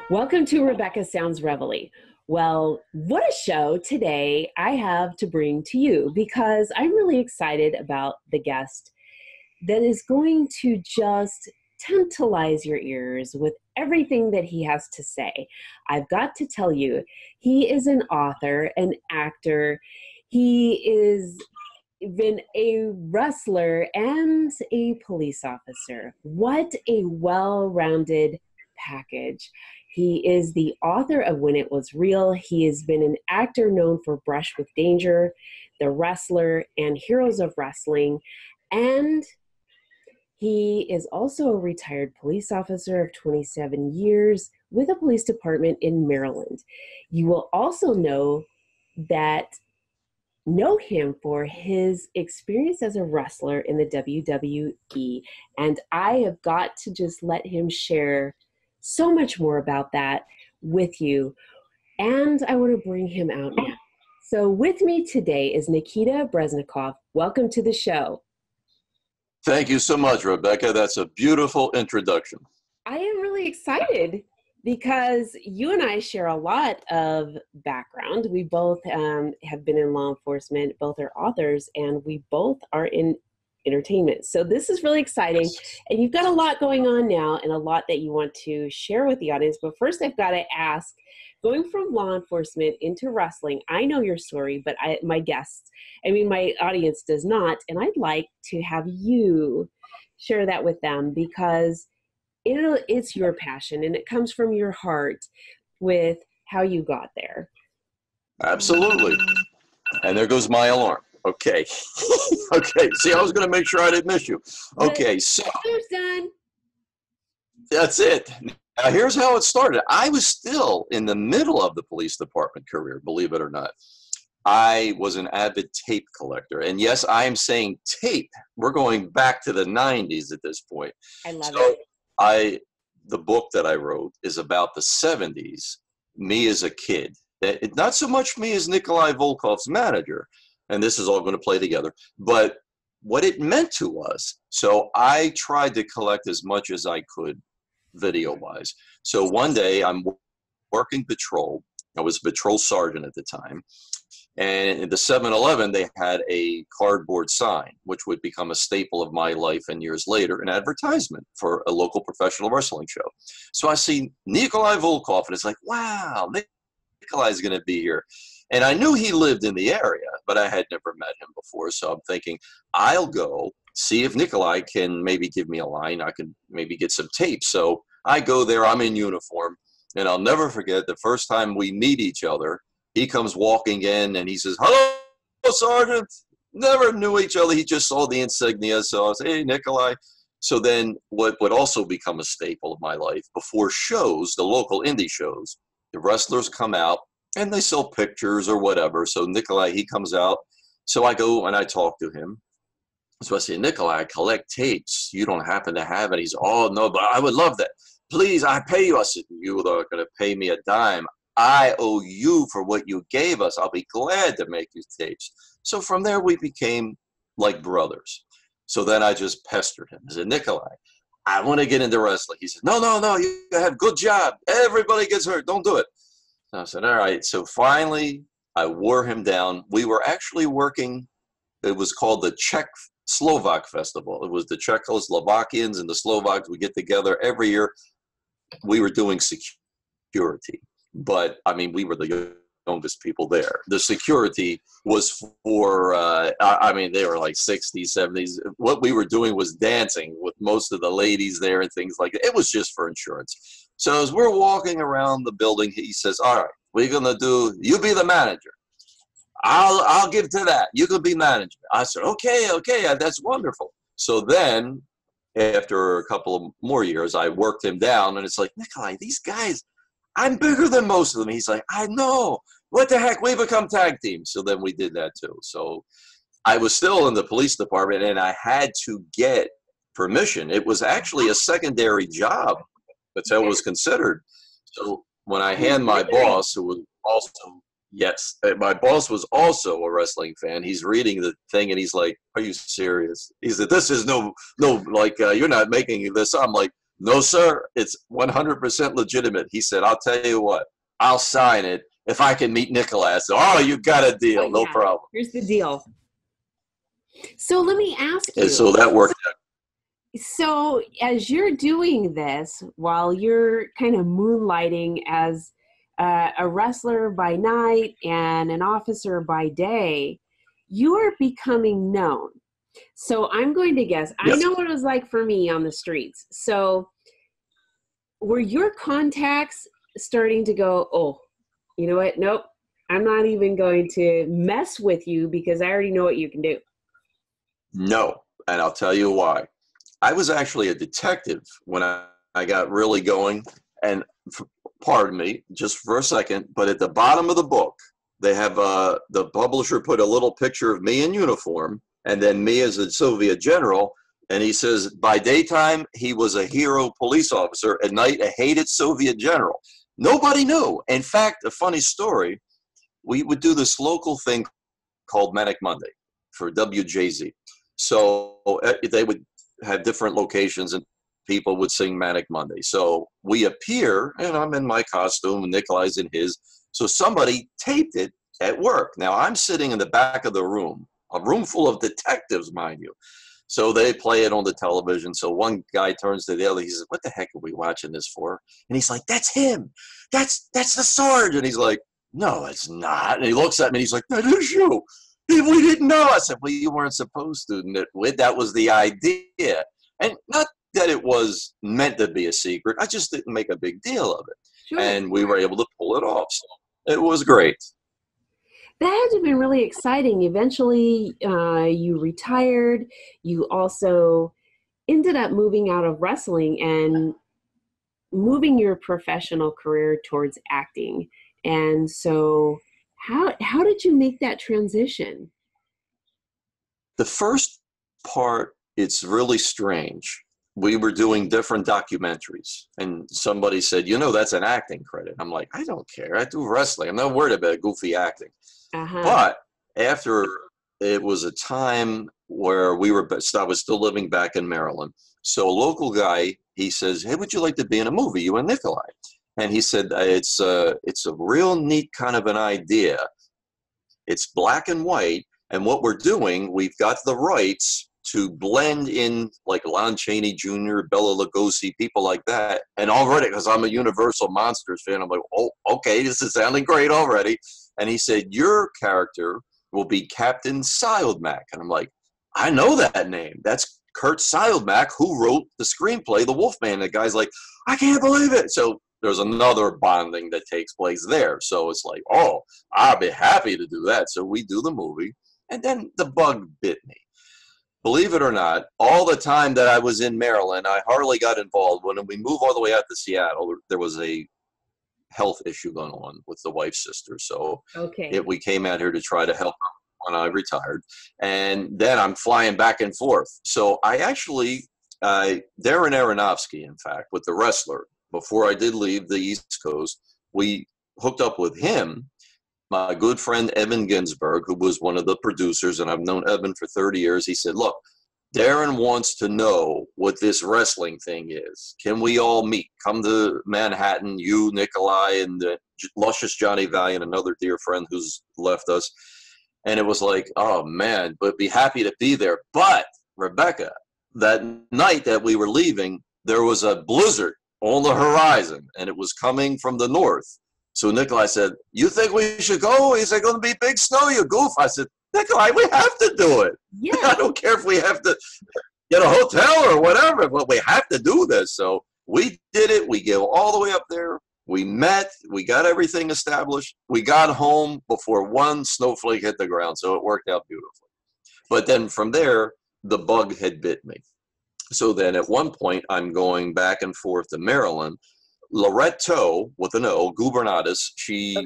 Welcome to Rebecca Sounds Reveille. Well, what a show today I have to bring to you, because I'm really excited about the guest that is going to just tantalize your ears with everything that he has to say. I've got to tell you, he is an author, an actor. He is been a wrestler and a police officer. What a well-rounded package. He is the author of When It Was Real. He has been an actor known for Brush with Danger, The Wrestler, and Heroes of Wrestling. And he is also a retired police officer of 27 years with a police department in Maryland. You will also know him for his experience as a wrestler in the WWE. And I have got to just let him share so much more about that with you. And I want to bring him out now. So with me today is Nikita Breznikov. Welcome to the show. Thank you so much, Rebecca. That's a beautiful introduction. I am really excited because you and I share a lot of background. We both have been in law enforcement, both are authors, and we both are in entertainment. So this is really exciting. And you've got a lot going on now and a lot that you want to share with the audience. But first I've got to ask, going from law enforcement into wrestling, I know your story, but my audience does not. And I'd like to have you share that with them, because it's your passion and it comes from your heart with how you got there. Absolutely. And there goes my alarm. Okay. Okay. See, I was going to make sure I didn't miss you. Okay. So done. That's it. Now, here's how it started. I was still in the middle of the police department career, believe it or not. I was an avid tape collector. And yes, I am saying tape. We're going back to the 90s at this point. I love it. The book that I wrote is about the 70s, me as a kid. Not so much me as Nikolai Volkoff's manager, and this is all going to play together, but what it meant to us. So I tried to collect as much as I could video-wise. So one day I'm working patrol. I was a patrol sergeant at the time. And in the 7-Eleven, they had a cardboard sign, which would become a staple of my life and years later, an advertisement for a local professional wrestling show. So I see Nikolai Volkoff, and it's like, wow, Nikolai's going to be here. And I knew he lived in the area, but I had never met him before. So I'm thinking, I'll go see if Nikolai can maybe give me a line. I can maybe get some tape. So I go there, I'm in uniform, and I'll never forget the first time we meet each other. He comes walking in and he says, "Hello, Sergeant." Never knew each other. He just saw the insignia. So I was, "Hey, Nikolai." So then what would also become a staple of my life, before shows, the local indie shows, the wrestlers come out and they sell pictures or whatever. So Nikolai, he comes out. So I go and I talk to him. So I say, "Nikolai, I collect tapes. You don't happen to have any?" He's, "Oh, no, but I would love that. Please, I pay you." I said, "You are going to pay me a dime. I owe you for what you gave us. I'll be glad to make you tapes." So from there, we became like brothers. So then I just pestered him. I said, "Nikolai, I want to get into wrestling." He said, no, you have good job. Everybody gets hurt. Don't do it." And I said, all right. So finally, I wore him down. We were actually working. It was called the Czech-Slovak Festival. It was the Czechoslovakians and the Slovaks. We get together every year. We were doing security. But, I mean, we were the youngest people there. The security was for, they were like 60s, 70s. What we were doing was dancing with most of the ladies there and things like that. It was just for insurance. So as we're walking around the building, he says, "All right, we're going to do, you be the manager. I'll give to that. You can be manager." I said, okay, that's wonderful. So then, after a couple of more years, I worked him down, and it's like, "Nikolai, these guys, I'm bigger than most of them." He's like, "I know. What the heck? We become tag teams." So then we did that too. So I was still in the police department, and I had to get permission. It was actually a secondary job That's how it was considered. So when I hand my boss, who was also, yes, my boss was also a wrestling fan. He's reading the thing and he's like, "Are you serious?" He said, "This is no, like, you're not making this." I'm like, "No, sir, it's 100% legitimate." He said, "I'll tell you what, I'll sign it if I can meet Nikolai." So, "Oh, you got a deal, no problem." Here's the deal. So let me ask you. And so that worked out. So as you're doing this, while you're kind of moonlighting as a wrestler by night and an officer by day, you are becoming known. So I'm going to guess, Yes. I know what it was like for me on the streets. So were your contacts starting to go, "Oh, you know what? Nope, I'm not even going to mess with you because I already know what you can do"? No, and I'll tell you why. I was actually a detective when I got really going, and pardon me just for a second, but at the bottom of the book, they have the publisher put a little picture of me in uniform and then me as a Soviet general, and he says by daytime he was a hero police officer, at night a hated Soviet general. Nobody knew. In fact, a funny story, we would do this local thing called Manic Monday for WJZ. So they would have different locations and people would sing Manic Monday. So we appear, and I'm in my costume, and Nikolai's in his. So somebody taped it at work. Now I'm sitting in the back of the room, a room full of detectives, mind you. So they play it on the television. So one guy turns to the other. He says, "What the heck are we watching this for?" And he's like, "That's him. That's the Sarge." And he's like, "No, it's not." And he looks at me and he's like, "That is you. We didn't know." I said, "Well, you weren't supposed to." And that was the idea. And not that it was meant to be a secret. I just didn't make a big deal of it. Sure. And we were able to pull it off. So it was great. That had to have been really exciting. Eventually, you retired. You also ended up moving out of wrestling and moving your professional career towards acting. And so how did you make that transition? The first part, it's really strange. We were doing different documentaries, and somebody said, "That's an acting credit." I'm like, "I don't care. I do wrestling. I'm not worried about goofy acting." Uh-huh. But after, it was a time where I was still living back in Maryland. So a local guy, he says, "Hey, would you like to be in a movie, you and Nikolai?" And he said, it's a real neat kind of an idea. It's black and white. And what we're doing, we've got the rights to blend in like Lon Chaney Jr., Bela Lugosi, people like that. And already, because I'm a Universal Monsters fan, I'm like, "Oh, okay, this is sounding great already." And he said, "Your character will be Captain Sildmack." And I'm like, "I know that name. That's Kurt Sildmack, who wrote the screenplay, The Wolfman." And the guy's like, "I can't believe it." So there's another bonding that takes place there. So it's like, "Oh, I'll be happy to do that." So we do the movie. And then the bug bit me. Believe it or not, all the time that I was in Maryland, I hardly got involved. When we moved all the way out to Seattle, there was a health issue going on with the wife's sister. So Okay. we came out here to try to help her when I retired. And then I'm flying back and forth. So I actually, Darren Aronofsky, in fact, with The Wrestler, before I did leave the East Coast, we hooked up with him. My good friend Evan Ginsberg, who was one of the producers, and I've known Evan for 30 years, he said, "Look, Darren wants to know what this wrestling thing is. Can we all meet? Come to Manhattan, you, Nikolai, and the luscious Johnny Valiant, another dear friend who's left us." And it was like, "Oh, man, but be happy to be there." But, Rebecca, that night that we were leaving, there was a blizzard on the horizon, and it was coming from the north. So Nikolai said, "You think we should go?" He said, "Going to be big snow, you goof." I said, "Nikolai, we have to do it. Yeah. I don't care if we have to get a hotel or whatever, but we have to do this." So we did it. We go all the way up there. We met. We got everything established. We got home before one snowflake hit the ground. So it worked out beautifully. But then from there, the bug had bit me. So then at one point, I'm going back and forth to Maryland. Loretto, with an O, Gubernatis, she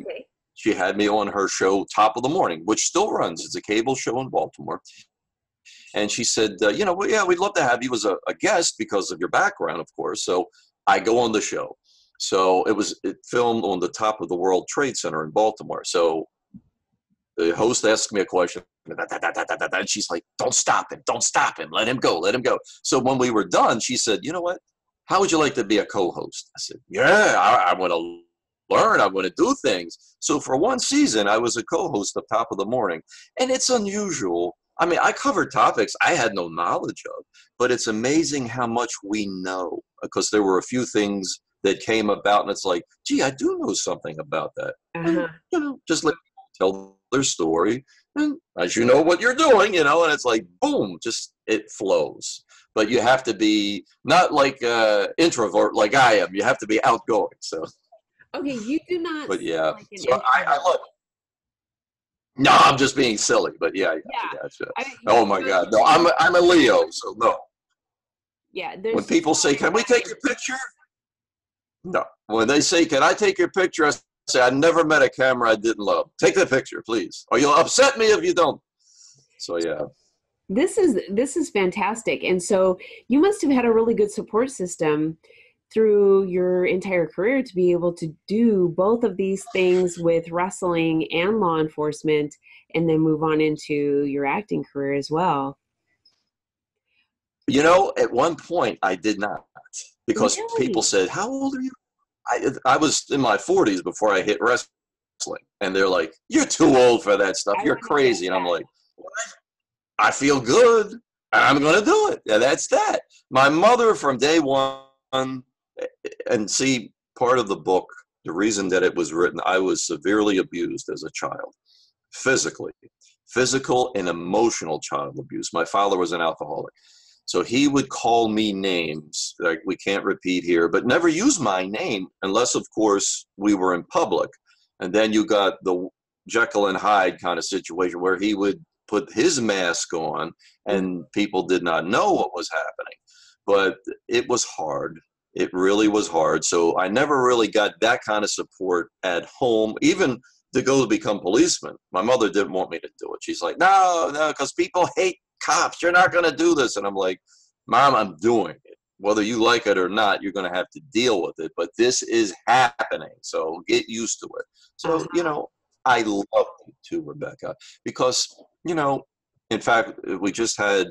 had me on her show Top of the Morning, which still runs. It's a cable show in Baltimore. And she said, "Well, yeah, we'd love to have you as a guest because of your background, of course. So I go on the show. So it filmed on the top of the World Trade Center in Baltimore. So the host asked me a question, and she's like, don't stop him, let him go, let him go. So when we were done, she said, you know what, how would you like to be a co-host? I said, yeah, I want to learn, I want to do things. So for one season, I was a co-host of Top of the Morning, and it's unusual. I mean, I covered topics I had no knowledge of, but it's amazing how much we know, because there were a few things that came about, and it's like, gee, I do know something about that. And, just let people tell their story, and as you know what you're doing, and it's like, boom, just it flows. But you have to be not like introvert like I am. You have to be outgoing. So okay, you do not. But yeah, like so I love it. No, I'm just being silly. But yeah. Gotcha. Oh my God, no, I'm a Leo, so no. Yeah, when people say, "Can we take your picture?" No. When they say, "Can I take your picture?" I say, "I never met a camera I didn't love. Take the picture, please, or you'll upset me if you don't." So yeah. This is fantastic. And so you must have had a really good support system through your entire career to be able to do both of these things with wrestling and law enforcement, and then move on into your acting career as well. At one point I did not, because people said, "How old are you?" I was in my 40s before I hit wrestling, and they're like, "You're too old for that stuff. You're crazy." And I'm like, "What? I feel good. I'm going to do it." Yeah, that's that. My mother from day one, and see, part of the book, the reason that it was written, I was severely abused as a child, physical and emotional child abuse. My father was an alcoholic. So he would call me names like we can't repeat here, but never use my name unless, of course, we were in public. And then you got the Jekyll and Hyde kind of situation where he would put his mask on and people did not know what was happening. But it was hard. It really was hard. So I never really got that kind of support at home, even to go to become policeman. My mother didn't want me to do it. She's like, no, because people hate cops. You're not going to do this. And I'm like, Mom, I'm doing it. Whether you like it or not, you're going to have to deal with it. But this is happening. So get used to it. So, I love it too, Rebecca, because, in fact, we just had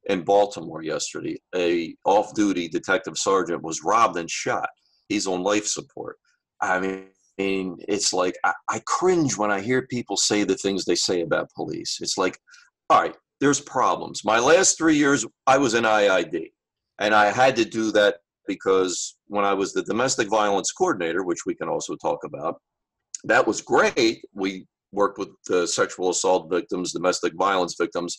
in Baltimore yesterday, a off-duty detective sergeant was robbed and shot. He's on life support. I mean, it's like, I cringe when I hear people say the things they say about police. It's like, all right, there's problems. My last 3 years, I was in IID, and I had to do that because when I was the domestic violence coordinator, which we can also talk about, that was great. We worked with sexual assault victims, domestic violence victims.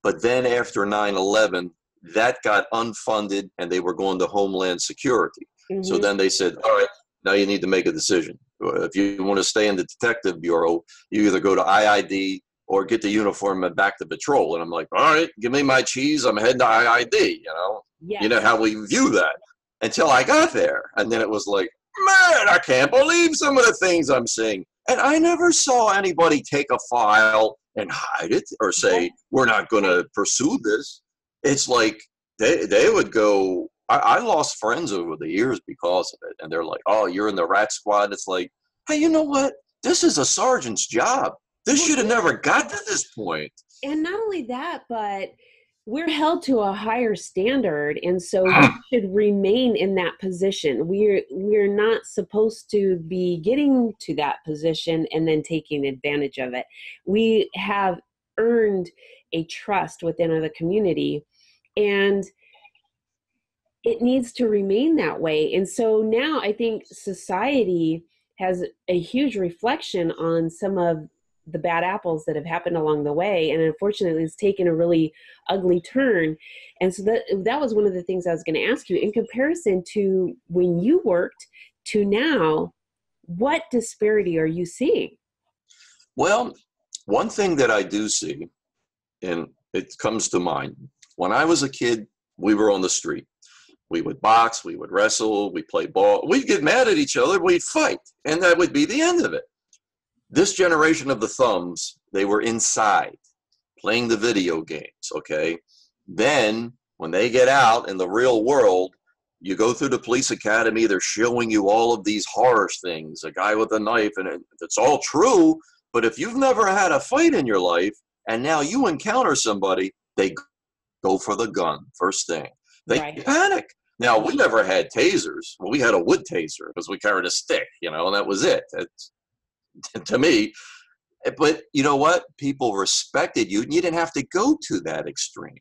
But then after 9/11, that got unfunded, and they were going to Homeland Security. Mm-hmm. So then they said, all right, now you need to make a decision. If you want to stay in the Detective Bureau, you either go to IID or get the uniform and back to patrol. And I'm like, all right, give me my cheese. I'm heading to IID, Yes. You know how we view that. Until I got there. And then it was like, man, I can't believe some of the things I'm seeing. And I never saw anybody take a file and hide it or say, we're not going to pursue this. It's like they would go, I lost friends over the years because of it. And they're like, oh, you're in the rat squad. It's like, hey, you know what? This is a sergeant's job. This should have never got to this point. And not only that, but we're held to a higher standard, and so we should remain in that position. We're not supposed to be getting to that position and then taking advantage of it. We have earned a trust within the community, and it needs to remain that way. And so now I think society has a huge reflection on some of the bad apples that have happened along the way, and unfortunately it's taken a really ugly turn. And so that was one of the things I was going to ask you, in comparison to when you worked to now, what disparity are you seeing? Well, one thing that I do see, and it comes to mind, when I was a kid, we were on the street. We would box, we would wrestle, we'd play ball, we'd get mad at each other, we'd fight, and that would be the end of it. This generation of the thumbs, they were inside playing the video games, okay? Then when they get out in the real world, You go through the police academy, they're showing you all of these horror things, a guy with a knife, and it's all true. But if you've never had a fight in your life and now you encounter somebody, they go for the gun first thing. They panic. Now, we never had tasers. Well, we had a wood taser because we carried a stick, and that was it. To me. But you know what? People respected you, and you didn't have to go to that extreme.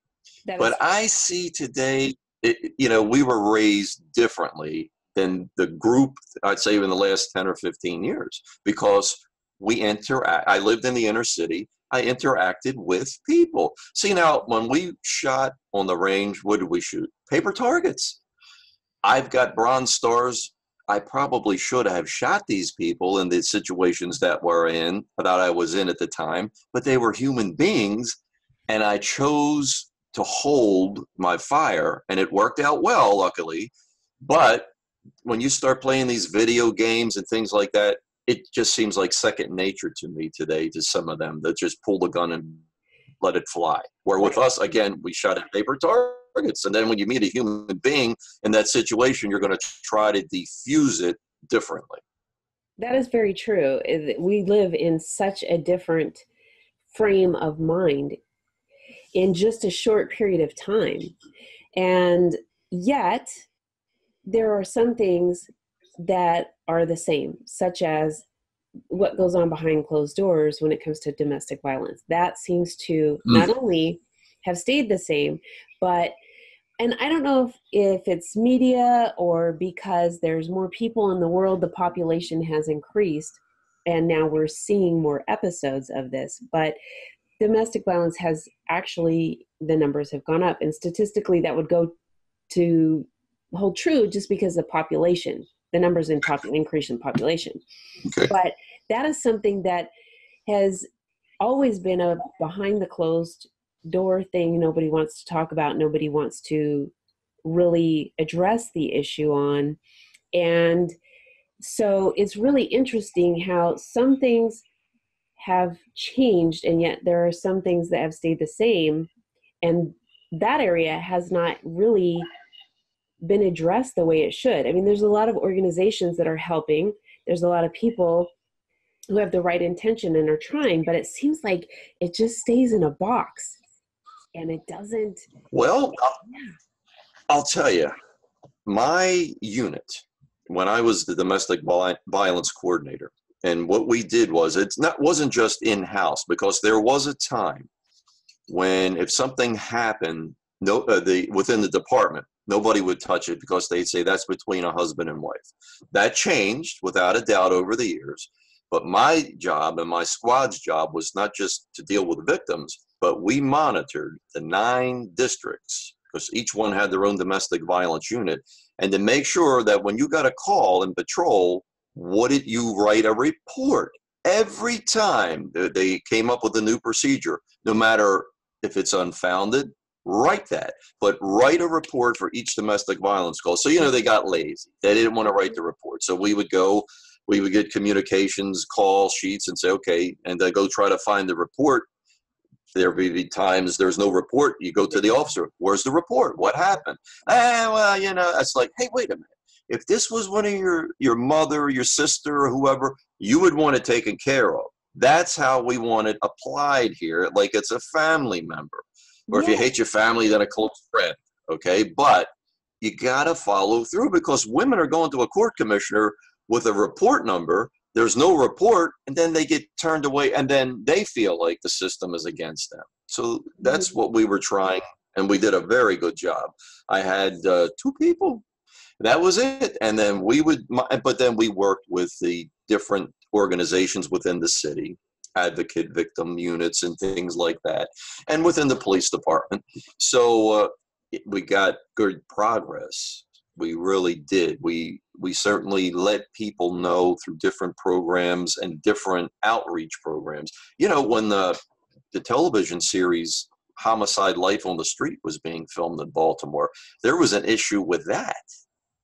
But I see today, we were raised differently than the group, I'd say, in the last 10 or 15 years, because I lived in the inner city. I interacted with people. See, now, when we shot on the range, what did we shoot? Paper targets. I've got bronze stars. I probably should have shot these people in the situations that I was in at the time, but they were human beings, and I chose to hold my fire, and it worked out well, luckily. But when you start playing these video games and things like that, it just seems like second nature to me today, to some of them, that just pull the gun and let it fly. Where with us, again, we shot at paper targets. And then when you meet a human being in that situation, you're going to try to defuse it differently. That is very true. We live in such a different frame of mind in just a short period of time. And yet, there are some things that are the same, such as what goes on behind closed doors when it comes to domestic violence. That seems to not only have stayed the same, and I don't know if it's media or because there's more people in the world, the population has increased, and now we're seeing more episodes of this, but domestic violence has actually, the numbers have gone up, and statistically that would go to hold true just because of population, the numbers increase in population. Okay. But that is something that has always been a behind the closed door thing. Nobody wants to talk about, nobody wants to really address the issue on. And so it's really interesting how some things have changed, and yet there are some things that have stayed the same. And that area has not really been addressed the way it should. I mean, there's a lot of organizations that are helping. There's a lot of people who have the right intention and are trying, but it seems like it just stays in a box and it doesn't. Well, I'll tell you, my unit, when I was the domestic violence coordinator, and what we did was, wasn't just in-house, because there was a time when if something happened within the department, nobody would touch it because they'd say that's between a husband and wife. That changed without a doubt over the years. But my job and my squad's job was not just to deal with victims, but we monitored the 9 districts, because each one had their own domestic violence unit, and to make sure that when you got a call in patrol, wouldn't you write a report? Every time they came up with a new procedure, no matter if it's unfounded, write that. But write a report for each domestic violence call. So, they got lazy. They didn't want to write the report. So we would get communications, call sheets, and say, okay, and go try to find the report. There would be times there's no report. You go to the officer. Where's the report? What happened? Well, it's like, hey, wait a minute. If this was one of your mother, your sister, or whoever, you would want it taken care of. That's how we want it applied here, like it's a family member. Or if you hate your family, then a close friend, okay? But you got to follow through, because women are going to a court commissioner with a report number. There's no report, and then they get turned away, and then they feel like the system is against them. So that's what we were trying, and we did a very good job. I had 2 people. That was it. And then we worked with the different organizations within the city, advocate victim units and things like that, and within the police department. So we got good progress. We really did. We certainly let people know through different programs and different outreach programs. When the television series Homicide: Life on the Street was being filmed in Baltimore, there was an issue with that.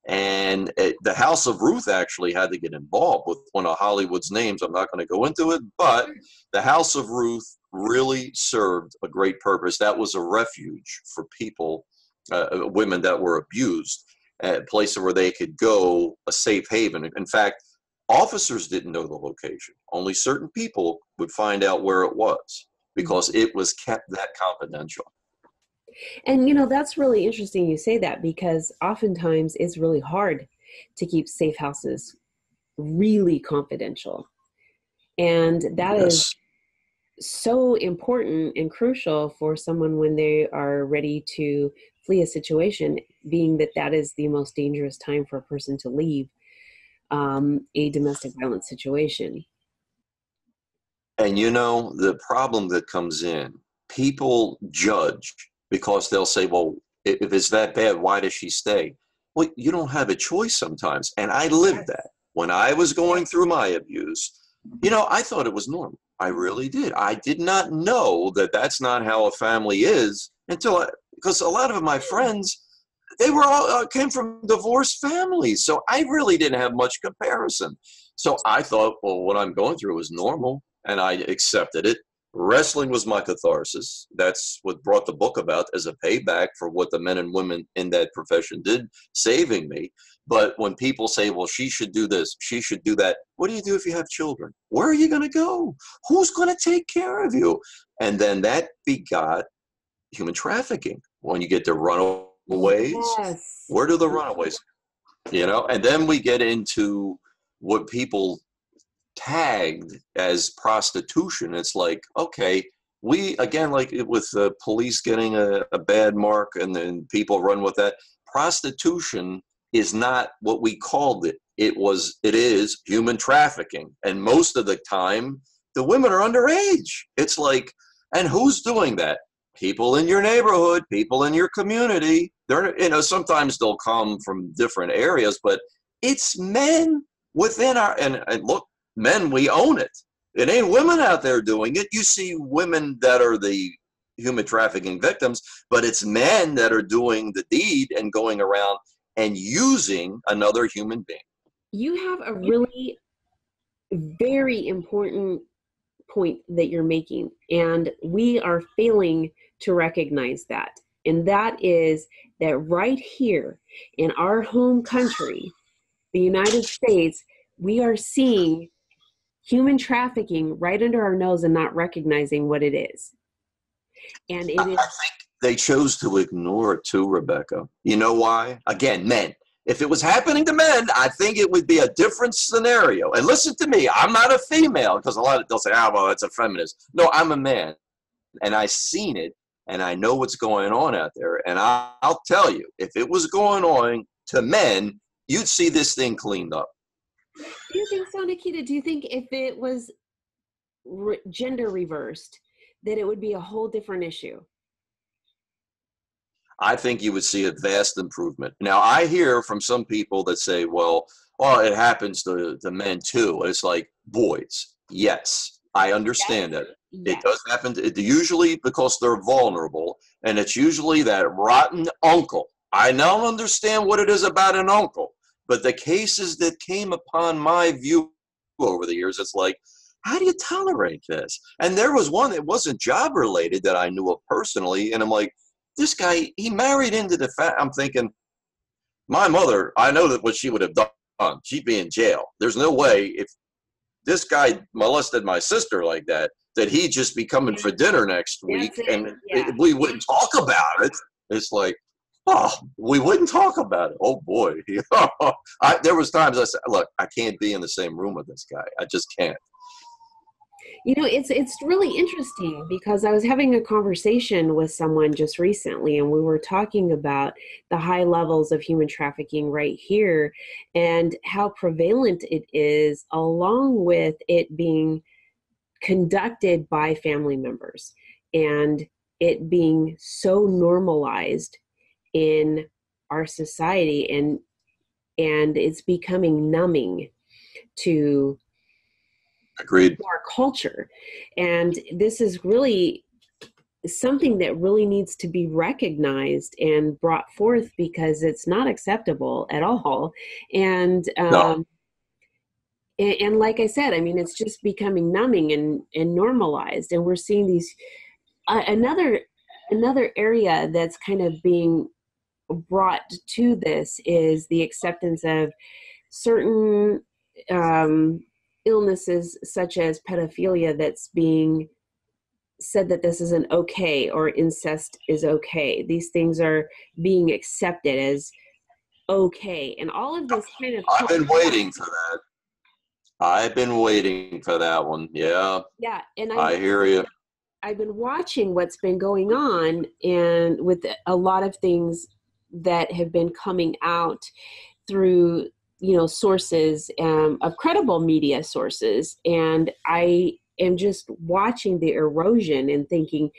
And the House of Ruth actually had to get involved with one of Hollywood's names. I'm not going to go into it, but the House of Ruth really served a great purpose. That was a refuge for people, women that were abused. a place where they could go, a safe haven. In fact, officers didn't know the location. Only certain people would find out where it was because it was kept that confidential. And, that's really interesting you say that, because oftentimes it's really hard to keep safe houses really confidential. And that is so important and crucial for someone when they are ready to flee a situation, being that is the most dangerous time for a person to leave a domestic violence situation. And the problem that comes in, people judge because they'll say, well, if it's that bad, why does she stay? Well, you don't have a choice sometimes. And I lived that. When I was going through my abuse, I thought it was normal. I really did. I did not know that that's not how a family is because a lot of my friends, they were all came from divorced families. So I really didn't have much comparison. So I thought, well, what I'm going through is normal, and I accepted it. Wrestling was my catharsis. That's what brought the book about, as a payback for what the men and women in that profession did, saving me. But when people say, well, she should do this, she should do that, what do you do if you have children? Where are you going to go? Who's going to take care of you? And then that begot human trafficking. When you get to runaways, where do the runaways, and then we get into what people tagged as prostitution. It's like, okay, we, again, like with the police getting a bad mark and then people run with that. Prostitution is not what we called it. It is human trafficking. And most of the time, the women are underage. It's like, and who's doing that? People in your neighborhood, people in your community. They're, sometimes they'll come from different areas, but it's men within and look, men, we own it. It ain't women out there doing it. You see women that are the human trafficking victims, but it's men that are doing the deed and going around and using another human being. You have a really very important point that you're making, and we are failing to recognize that. And that is that right here in our home country, the United States, we are seeing human trafficking right under our nose and not recognizing what it is. And I think they chose to ignore it too, Rebecca. You know why? Again, men. If it was happening to men, I think it would be a different scenario. And listen to me, I'm not a female, because a lot of they'll say, well, that's a feminist. No, I'm a man. And I've seen it, and I know what's going on out there. And I'll tell you, if it was going on to men, you'd see this thing cleaned up. Do you think so, Nikita? Do you think if it was gender reversed, that it would be a whole different issue? I think you would see a vast improvement. Now, I hear from some people that say, well, it happens to men too. It's like, boys. Yes, I understand that. Yes. It does happen usually because they're vulnerable, and it's usually that rotten uncle. I now understand what it is about an uncle. But the cases that came upon my view over the years, it's like, how do you tolerate this? And there was one that wasn't job related that I knew of personally. And I'm like, this guy, he married into the fact. I'm thinking, my mother, I know that what she would have done. She'd be in jail. There's no way if this guy molested my sister like that he'd just be coming for dinner next week. And we wouldn't talk about it. It's like, we wouldn't talk about it. Oh boy. There was times I said, look, I can't be in the same room with this guy. I just can't. It's really interesting, because I was having a conversation with someone just recently, and we were talking about the high levels of human trafficking right here and how prevalent it is, along with it being conducted by family members and it being so normalized in our society, and it's becoming numbing to Agreed. our culture. And this is really something that really needs to be recognized and brought forth, because it's not acceptable at all. And No. And like I said, I mean, it's just becoming numbing and normalized, and we're seeing these another area that's kind of being brought to this is the acceptance of certain illnesses such as pedophilia that's being said that this isn't okay, or incest is okay. These things are being accepted as okay. And all of this kind of... I've been waiting for that. I've been waiting for that one. Yeah. Yeah. And I hear you. I've been watching what's been going on, and with a lot of things that have been coming out through, sources of credible media sources. And I am just watching the erosion and thinking,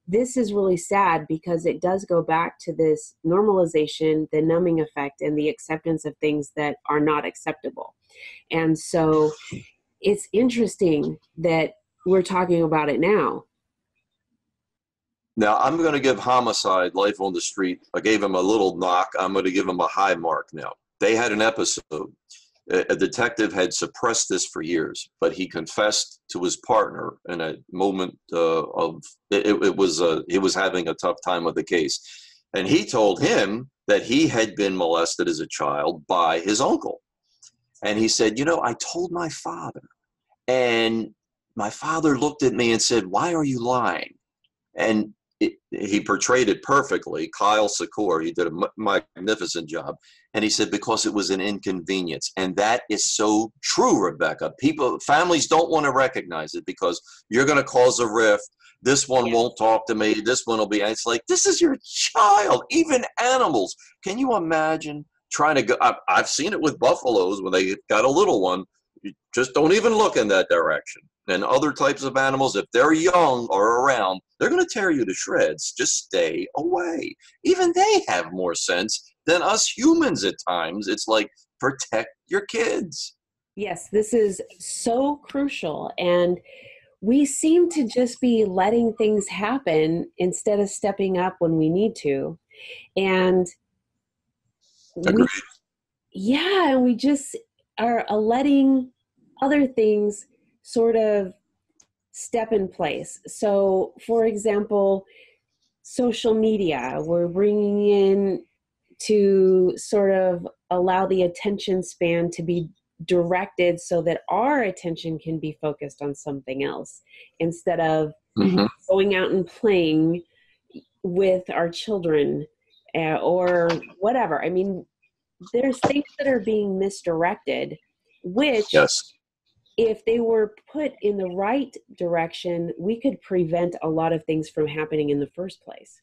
this is really sad, because it does go back to this normalization, the numbing effect, and the acceptance of things that are not acceptable. And so it's interesting that we're talking about it now. Now, I'm going to give Homicide, Life on the Street, I gave him a little knock. I'm going to give him a high mark now. They had an episode. A detective had suppressed this for years, but he confessed to his partner in a moment he was having a tough time with the case. And he told him that he had been molested as a child by his uncle. And he said, I told my father. And my father looked at me and said, "Why are you lying?" And he portrayed it perfectly. Kyle Secor, he did a magnificent job. And he said, because it was an inconvenience. And that is so true, Rebecca. Families don't want to recognize it, because you're going to cause a rift. This one won't talk to me. This one will be, and it's like, this is your child. Even animals. Can you imagine trying to go? I've seen it with buffaloes when they got a little one. You just don't even look in that direction. And other types of animals, if they're young or around, they're going to tear you to shreds. Just stay away. Even they have more sense than us humans at times. It's like, protect your kids. Yes, this is so crucial. And we seem to just be letting things happen instead of stepping up when we need to. And Agreed. we just are letting other things sort of step in place. So, for example, social media, we're bringing in to sort of allow the attention span to be directed so that our attention can be focused on something else, instead of going out and playing with our children or whatever. I mean, there's things that are being misdirected, which... Yes. If they were put in the right direction, we could prevent a lot of things from happening in the first place.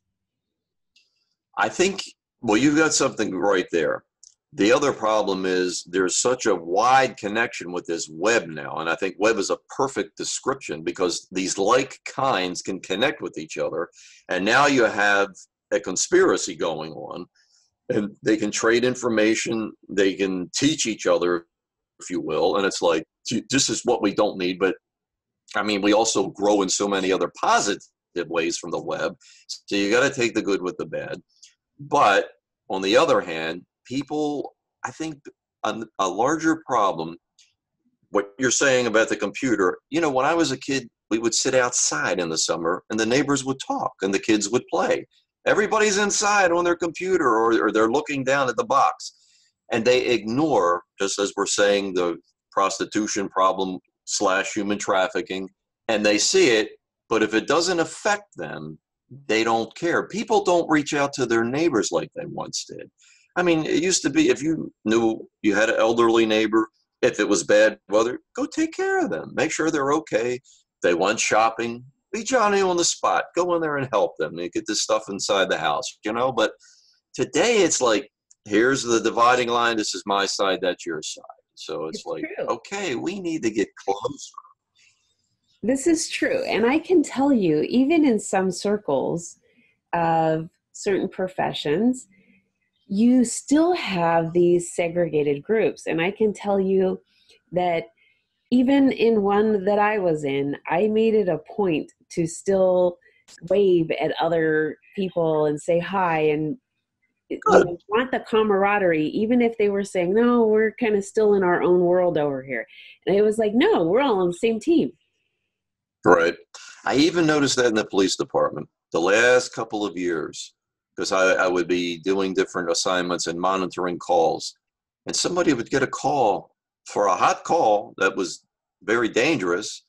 I think, well, you've got something right there. The other problem is there's such a wide connection with this web now. And I think web is a perfect description, because these like kinds can connect with each other. And now you have a conspiracy going on, and they can trade information. They can teach each other, if you will. And it's like, this is what we don't need. But I mean, we also grow in so many other positive ways from the web. So you got to take the good with the bad. But on the other hand, people, I think a larger problem, what you're saying about the computer, when I was a kid, we would sit outside in the summer and the neighbors would talk and the kids would play. Everybody's inside on their computer, or they're looking down at the box. And they ignore, just as we're saying, the prostitution problem / human trafficking, and they see it, but if it doesn't affect them, they don't care. People don't reach out to their neighbors like they once did. I mean, it used to be, if you knew you had an elderly neighbor, if it was bad weather, go take care of them. Make sure they're okay. They went shopping, be Johnny on the spot. Go in there and help them. They get this stuff inside the house, But today it's like, here's the dividing line. This is my side. That's your side. So it's like, true. Okay, we need to get closer. This is true. And I can tell you, even in some circles of certain professions, you still have these segregated groups. And I can tell you that even in one that I was in, I made it a point to still wave at other people and say hi and want the camaraderie, even if they were saying, no, we're kind of still in our own world over here. And it was like, no, we're all on the same team. Right. I even noticed that in the police department. The last couple of years, because I would be doing different assignments and monitoring calls. And somebody would get a call for a hot call that was very dangerous,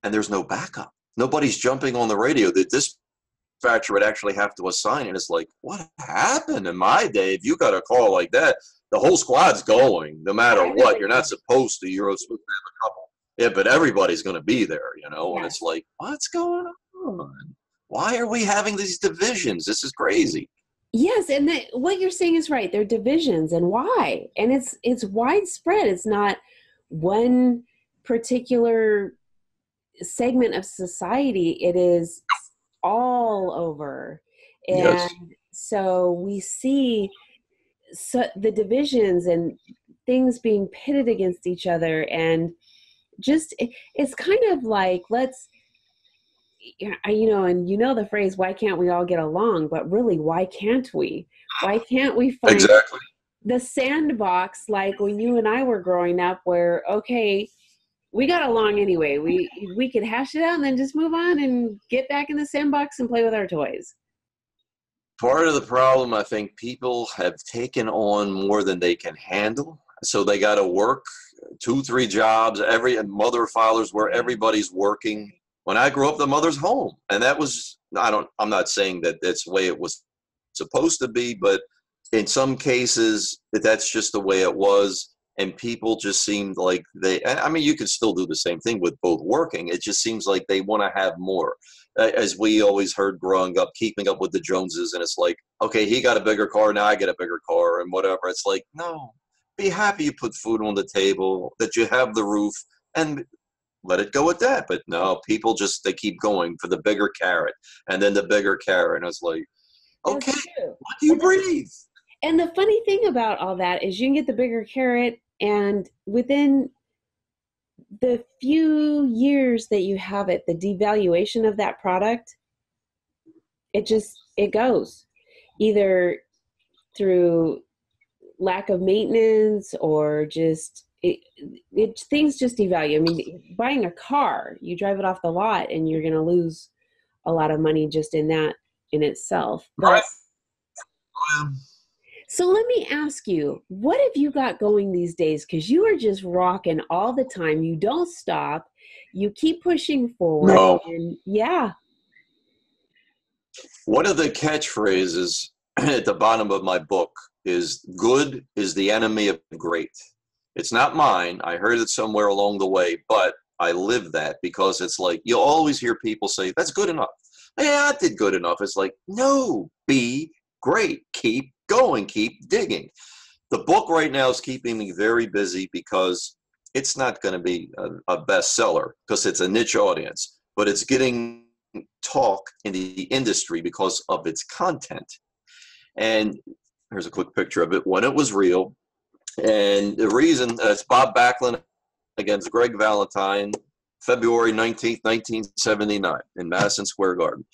and there's no backup. Nobody's jumping on the radio. The dispatcher would actually have to assign it. It's like, what happened in my day? If you got a call like that, the whole squad's going, no matter what. You're not supposed to. You're supposed to have a couple. Yeah, but everybody's going to be there, you know? And it's like, what's going on? Why are we having these divisions? This is crazy. Yes, and what you're saying is right. They're divisions, and why? And it's widespread. It's not one particular segment of society. It is all over. And so we see the divisions and things being pitted against each other, and just it's kind of like, let's, you know, and you know the phrase, why can't we all get along? But really, why can't we? Why can't we find the sandbox like when you and I were growing up, where, okay, we got along anyway. We could hash it out and then just move on and get back in the sandbox and play with our toys. Part of the problem, I think, people have taken on more than they can handle. So they got to work 2-3 jobs, every mother fathers where everybody's working. When I grew up, the mother's home, and that was, I'm not saying that that's the way it was supposed to be, but in some cases, that's just the way it was. And people just seemed like I mean, you could still do the same thing with both working. It just seems like they want to have more. As we always heard growing up, keeping up with the Joneses. And it's like, okay, he got a bigger car, now I get a bigger car and whatever. It's like, no, be happy you put food on the table, that you have the roof, and let it go at that. But no, people just, they keep going for the bigger carrot and then the bigger carrot. And it's like, okay, what do you breathe? And the funny thing about all that is you can get the bigger carrot, and within the few years that you have it, the devaluation of that product, it goes either through lack of maintenance or just things just devalue. I mean, buying a car, you drive it off the lot and you're going to lose a lot of money just in that in itself. But so let me ask you, what have you got going these days? Because you are just rocking all the time. You don't stop. You keep pushing forward. No. And one of the catchphrases at the bottom of my book is, good is the enemy of great. It's not mine. I heard it somewhere along the way, but I live that, because it's like, you'll always hear people say, that's good enough. Yeah, I did good enough. It's like, no, be great. Keep going, keep digging. The book right now is keeping me very busy because it's not going to be a bestseller because it's a niche audience, but it's getting talk in the industry because of its content. And here's a quick picture of it when it was real. And the reason, it's Bob Backlund against Greg Valentine, February 19th, 1979 in Madison Square Garden.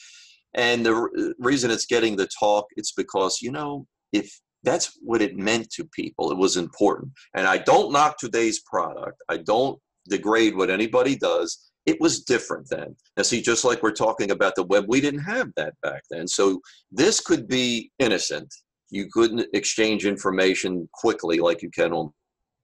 And the reason it's getting the talk, it's because, you know, if that's what it meant to people, it was important. And I don't knock today's product. I don't degrade what anybody does. It was different then. Now, see, just like we're talking about the web, we didn't have that back then. So this could be innocent. You couldn't exchange information quickly like you can on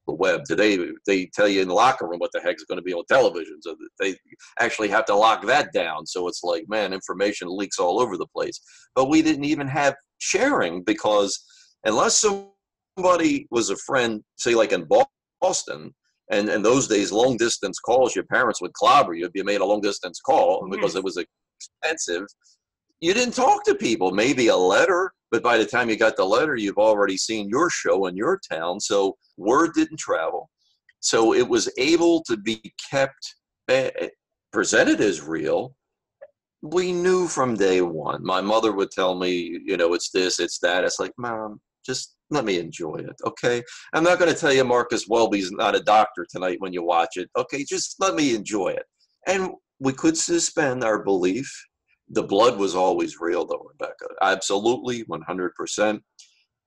the web. Today, they tell you in the locker room what the heck is going to be on television. So they actually have to lock that down. So it's like, man, information leaks all over the place. But we didn't even have sharing, because unless somebody was a friend, say like in Boston, and in those days, long distance calls, your parents would clobber you if you made a long distance call because it was expensive. You didn't talk to people, maybe a letter, but by the time you got the letter, you've already seen your show in your town. So word didn't travel. So it was able to be kept, presented as real. We knew from day one. My mother would tell me, you know, it's this, it's that. It's like, Mom, just let me enjoy it, okay? I'm not going to tell you Marcus Welby's not a doctor tonight when you watch it. Okay, just let me enjoy it. And we could suspend our belief. The blood was always real, though, Rebecca. Absolutely, 100%.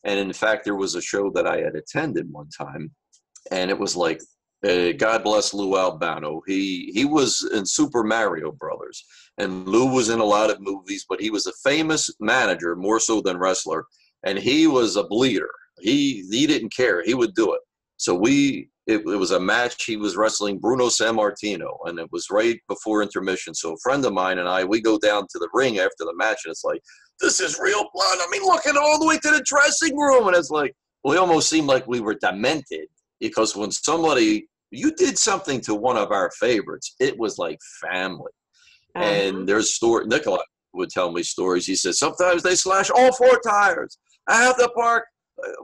And in fact, there was a show that I had attended one time, and it was like, God bless Lou Albano. He was in Super Mario Brothers, and Lou was in a lot of movies, but he was a famous manager more so than wrestler, and he was a bleeder. He didn't care. He would do it. So it was a match. He was wrestling Bruno Sammartino, and it was right before intermission. So a friend of mine and I, we go down to the ring after the match, and it's like, this is real blood. I mean, look at it all the way to the dressing room, and it's like, we almost seemed like we were demented, because when you did something to one of our favorites, it was like family. And there's Nikolai would tell me stories. He said, sometimes they slash all 4 tires. I have to park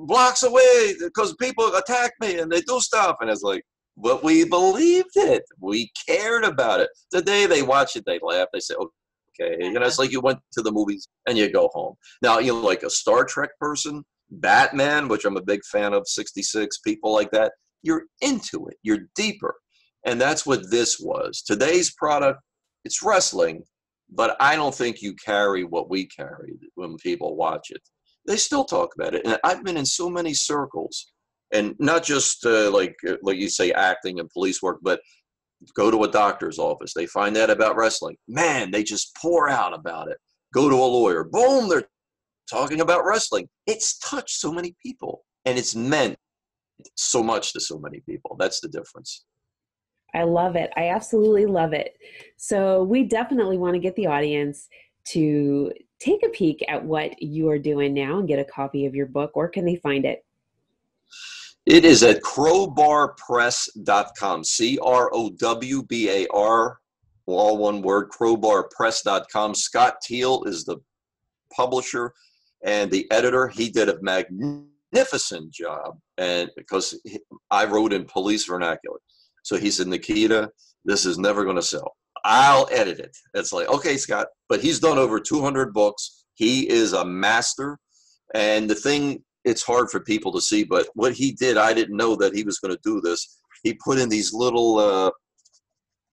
blocks away because people attack me and they do stuff. And it's like, but we believed it. We cared about it. The day they watch it, they laugh. They say, okay. It's like you went to the movies and you go home. Now, like a Star Trek person, Batman, which I'm a big fan of, 66, people like that. You're into it. You're deeper. And that's what this was. Today's product, it's wrestling, but I don't think you carry what we carried when people watch it. They still talk about it. And I've been in so many circles, and not just like you say, acting and police work, but go to a doctor's office. They find out about wrestling. Man, they just pour out about it. Go to a lawyer. Boom, they're talking about wrestling. It's touched so many people, and it's meant so much to so many people. That's the difference. I love it. I absolutely love it. So we definitely want to get the audience to take a peek at what you are doing now and get a copy of your book. Where can they find it? It is at crowbarpress.com, CROWBAR, all one word, crowbarpress.com. Scott Teal is the publisher and the editor. He did a magnificent job, and because I wrote in police vernacular. So he said, Nikita, this is never going to sell. I'll edit it. It's like, okay, Scott. But he's done over 200 books. He is a master. And the thing, it's hard for people to see, but what he did, I didn't know that he was going to do this. He put in these little,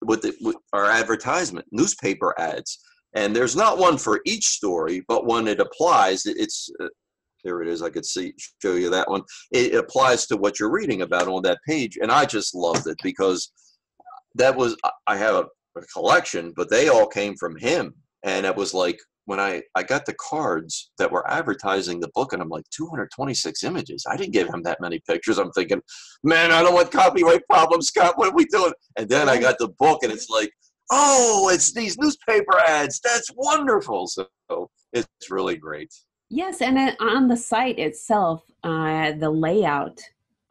with our advertisement, newspaper ads. And there's not one for each story, but when it applies, it's here it is. I could show you that one. It applies to what you're reading about on that page. And I just loved it because I have a collection, but they all came from him. And it was like, when I got the cards that were advertising the book, and I'm like, 226 images. I didn't give him that many pictures. I'm thinking, man, I don't want copyright problems, Scott. What are we doing? And then I got the book, and it's like, oh, it's these newspaper ads. That's wonderful. So it's really great. Yes, and on the site itself, the layout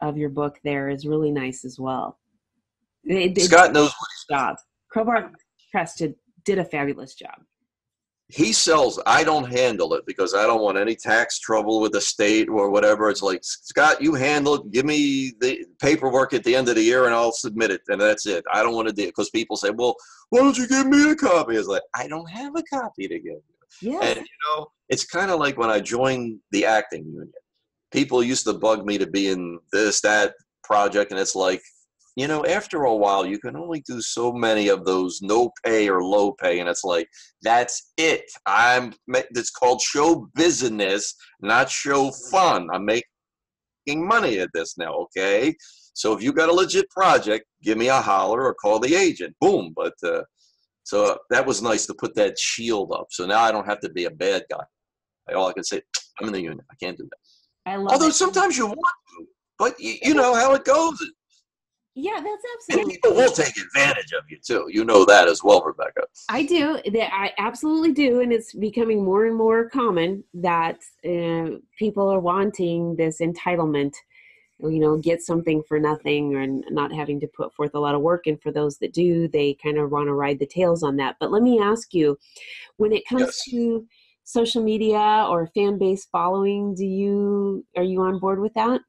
of your book there is really nice as well. Scott knows what he's doing. Crowbar Press did a fabulous job. He sells. I don't handle it because I don't want any tax trouble with the state or whatever. It's like, Scott, you handle it. Give me the paperwork at the end of the year and I'll submit it. And that's it. I don't want to do it because people say, well, why don't you give me a copy? It's like, I don't have a copy to give you. Yeah. And, it's kind of like when I joined the acting union. People used to bug me to be in this, that project. And it's like, after a while, you can only do so many of those no pay or low pay. And it's like, that's it. It's called show business, not show fun. I'm making money at this now, okay? So if you got a legit project, give me a holler or call the agent. Boom. But so that was nice to put that shield up. So now I don't have to be a bad guy. All I can say, I'm in the union. I can't do that. I love Although it. Sometimes you want to, but you know how it goes. Yeah, that's absolutely. And people will take advantage of you too. You know that as well, Rebecca. I do. I absolutely do, and it's becoming more and more common that people are wanting this entitlement. Get something for nothing and not having to put forth a lot of work. And for those that do, they kind of want to ride the tails on that. But let me ask you, when it comes to social media or fan base following, are you on board with that?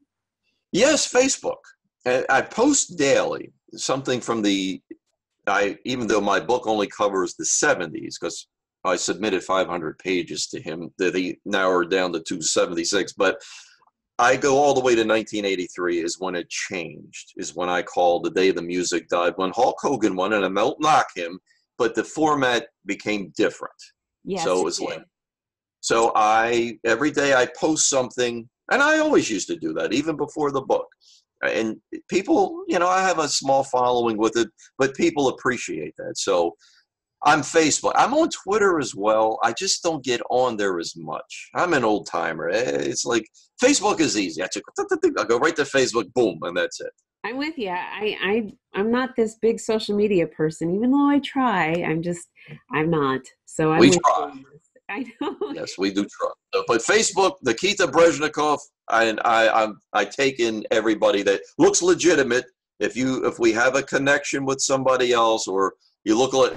Yes, Facebook. I post daily something from even though my book only covers the 70s, because I submitted 500 pages to him that he narrowed down to 276, but I go all the way to 1983 is when it changed, is when I called the day the music died, when Hulk Hogan won, and I don't knock him, but the format became different. Yes, so it was like, every day I post something, and I always used to do that, even before the book. And people, you know, I have a small following with it, but people appreciate that. So I'm Facebook. I'm on Twitter as well. I just don't get on there as much. I'm an old timer. It's like Facebook is easy. I go right to Facebook, boom, and that's it. I'm with you. I'm not this big social media person, even though I try. I'm not. So I'm We with try. you. I know. Yes, we do try. But Facebook, Nikita Breznikov, I take in everybody that looks legitimate. If we have a connection with somebody else, or you look at,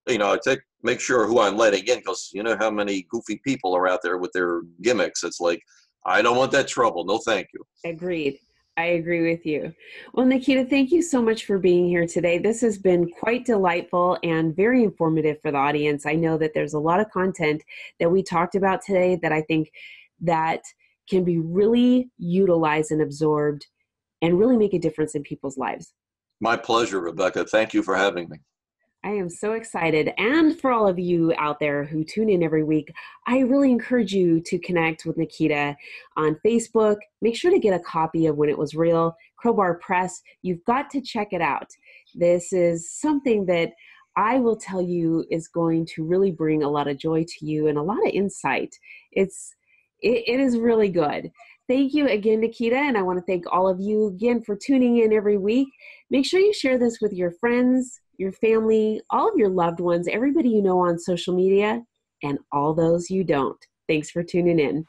you know, make sure who I'm letting in, because you know how many goofy people are out there with their gimmicks. It's like, I don't want that trouble. No, thank you. Agreed. I agree with you. Well, Nikita, thank you so much for being here today. This has been quite delightful and very informative for the audience. I know that there's a lot of content that we talked about today that I think that can be really utilized and absorbed and really make a difference in people's lives. My pleasure, Rebecca. Thank you for having me. I am so excited. And for all of you out there who tune in every week, I really encourage you to connect with Nikita on Facebook. Make sure to get a copy of When It Was Real, Crowbar Press. You've got to check it out. This is something that I will tell you is going to really bring a lot of joy to you and a lot of insight. It is really good. Thank you again, Nikita, and I want to thank all of you again for tuning in every week. Make sure you share this with your friends, your family, all of your loved ones, everybody you know on social media, and all those you don't. Thanks for tuning in.